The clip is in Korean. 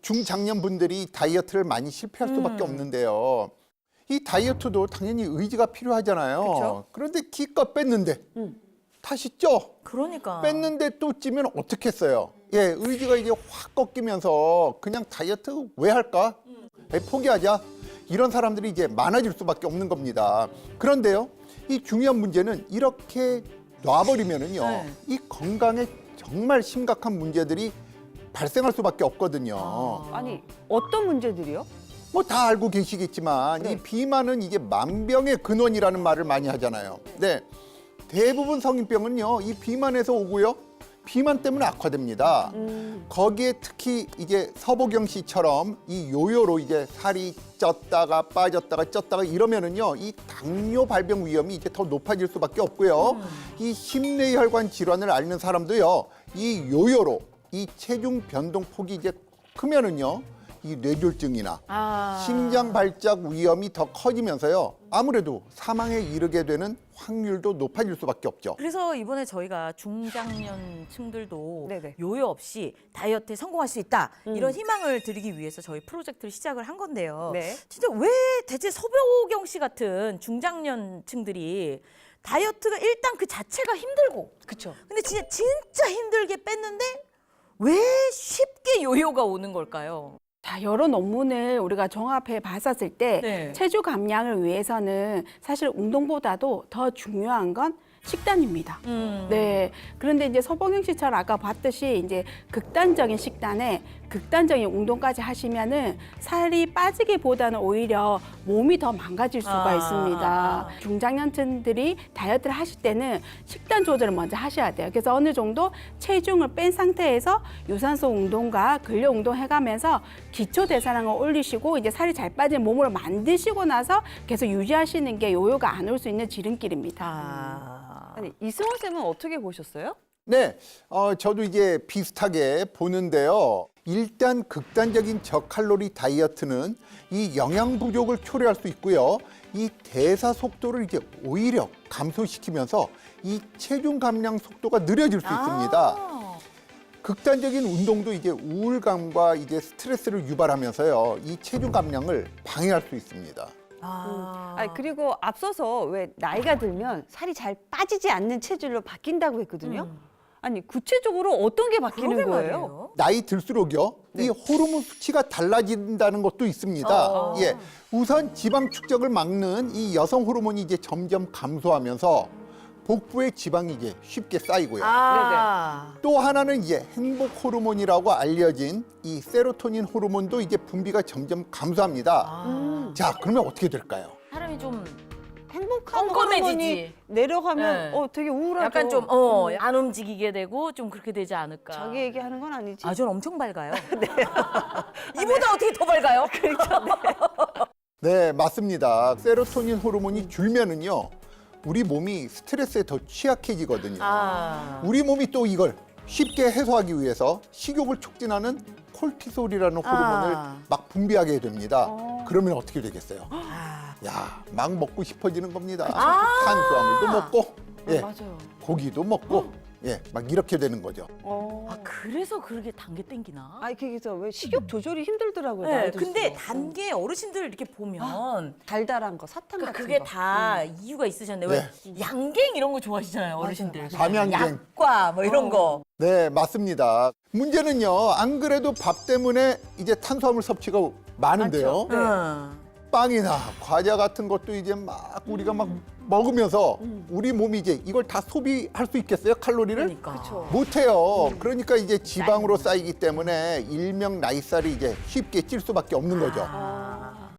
중장년 분들이 다이어트를 많이 실패할 수밖에 없는데요. 이 다이어트도 당연히 의지가 필요하잖아요. 그쵸? 그런데 기껏 뺐는데 다시 쪄. 그러니까. 뺐는데 또 찌면 어떻겠어요? 예, 의지가 이제 확 꺾이면서 그냥 다이어트 왜 할까? 포기하자. 이런 사람들이 이제 많아질 수밖에 없는 겁니다. 그런데요, 이 중요한 문제는 이렇게 놔버리면은요, 네. 이 건강에 정말 심각한 문제들이 발생할 수밖에 없거든요. 아니 어떤 문제들이요? 뭐 다 알고 계시겠지만 이 비만은 이게 만병의 근원이라는 말을 많이 하잖아요. 네, 대부분 성인병은요, 이 비만에서 오고요. 비만 때문에 악화됩니다. 거기에 특히 이제 서보경 씨처럼 이 요요로 이제 살이 쪘다가 빠졌다가 쪘다가 이러면은요, 이 당뇨 발병 위험이 이제 더 높아질 수밖에 없고요. 이 심뇌혈관 질환을 앓는 사람도요, 이 요요로 이 체중 변동 폭이 이제 크면은요, 이 뇌졸중이나 심장 발작 위험이 더 커지면서요, 아무래도 사망에 이르게 되는 확률도 높아질 수밖에 없죠. 그래서 이번에 저희가 중장년층들도 네네. 요요 없이 다이어트에 성공할 수 있다. 이런 희망을 드리기 위해서 저희 프로젝트를 시작을 한 건데요. 네. 진짜 왜 대체 서보경 씨 같은 중장년층들이 다이어트가 일단 그 자체가 힘들고 그쵸. 근데 진짜 힘들게 뺐는데 왜 쉽게 요요가 오는 걸까요? 자, 여러 논문을 우리가 종합해 봤었을 때 네. 체중 감량을 위해서는 사실 운동보다도 더 중요한 건 식단입니다. 네. 그런데 이제 서보경 씨처럼 아까 봤듯이 이제 극단적인 식단에 극단적인 운동까지 하시면은 살이 빠지기보다는 오히려 몸이 더 망가질 수가 있습니다. 중장년층들이 다이어트를 하실 때는 식단 조절을 먼저 하셔야 돼요. 그래서 어느 정도 체중을 뺀 상태에서 유산소 운동과 근력 운동 해가면서 기초 대사량을 올리시고 이제 살이 잘 빠진 몸으로 만드시고 나서 계속 유지하시는 게 요요가 안 올 수 있는 지름길입니다. 아니 이승원 쌤은 어떻게 보셨어요? 네, 저도 이제 비슷하게 보는데요. 일단 극단적인 저칼로리 다이어트는 이 영양 부족을 초래할 수 있고요. 이 대사 속도를 이제 오히려 감소시키면서 이 체중 감량 속도가 느려질 수 있습니다. 극단적인 운동도 이제 우울감과 이제 스트레스를 유발하면서요. 이 체중 감량을 방해할 수 있습니다. 아니 그리고 앞서서 왜 나이가 들면 살이 잘 빠지지 않는 체질로 바뀐다고 했거든요. 아니 구체적으로 어떤 게 바뀌는 그러게 거예요? 말이에요. 나이 들수록요, 이 호르몬 수치가 달라진다는 것도 있습니다. 예, 우선 지방 축적을 막는 이 여성 호르몬이 이제 점점 감소하면서 복부에 지방이 이제 쉽게 쌓이고요. 또 하나는 이제 행복 호르몬이라고 알려진 이 세로토닌 호르몬도 이제 분비가 점점 감소합니다. 자, 그러면 어떻게 될까요? 사람이 좀 행복한 껌껌해지지. 호르몬이 내려가면 네. 되게 우울하죠. 약간 좀 안 움직이게 되고 좀 그렇게 되지 않을까. 자기 얘기하는 건 아니지. 아, 전 엄청 밝아요. 이보다 어떻게 더 밝아요? 네, 맞습니다. 세로토닌 호르몬이 줄면은요, 우리 몸이 스트레스에 더 취약해지거든요. 우리 몸이 또 이걸 쉽게 해소하기 위해서 식욕을 촉진하는 콜티솔이라는 호르몬을 막 분비하게 됩니다. 그러면 어떻게 되겠어요? 야, 막 먹고 싶어지는 겁니다. 탄수화물도 먹고, 예, 맞아요. 고기도 먹고, 예, 막 이렇게 되는 거죠. 아, 그래서 그렇게 단게 땡기나? 아니 그래서 왜 식욕 조절이 힘들더라고요. 네, 나이 근데 들수록. 단게 어르신들 이렇게 보면 달달한 거, 사탕 그러니까 같은 그게 거. 다 이유가 있으셨네. 왜 양갱 이런 거 좋아하시잖아요, 어르신들. 밤양갱. 약과 뭐 이런 거. 네, 맞습니다. 문제는요, 안 그래도 밥 때문에 이제 탄수화물 섭취가 많은데요. 응. 빵이나 과자 같은 것도 이제 막 우리가 막 먹으면서 우리 몸이 이제 이걸 다 소비할 수 있겠어요? 칼로리를? 그러니까. 그쵸. 못해요. 그러니까 이제 지방으로 쌓이기 때문에 일명 나이살이 이제 쉽게 찔 수밖에 없는 거죠.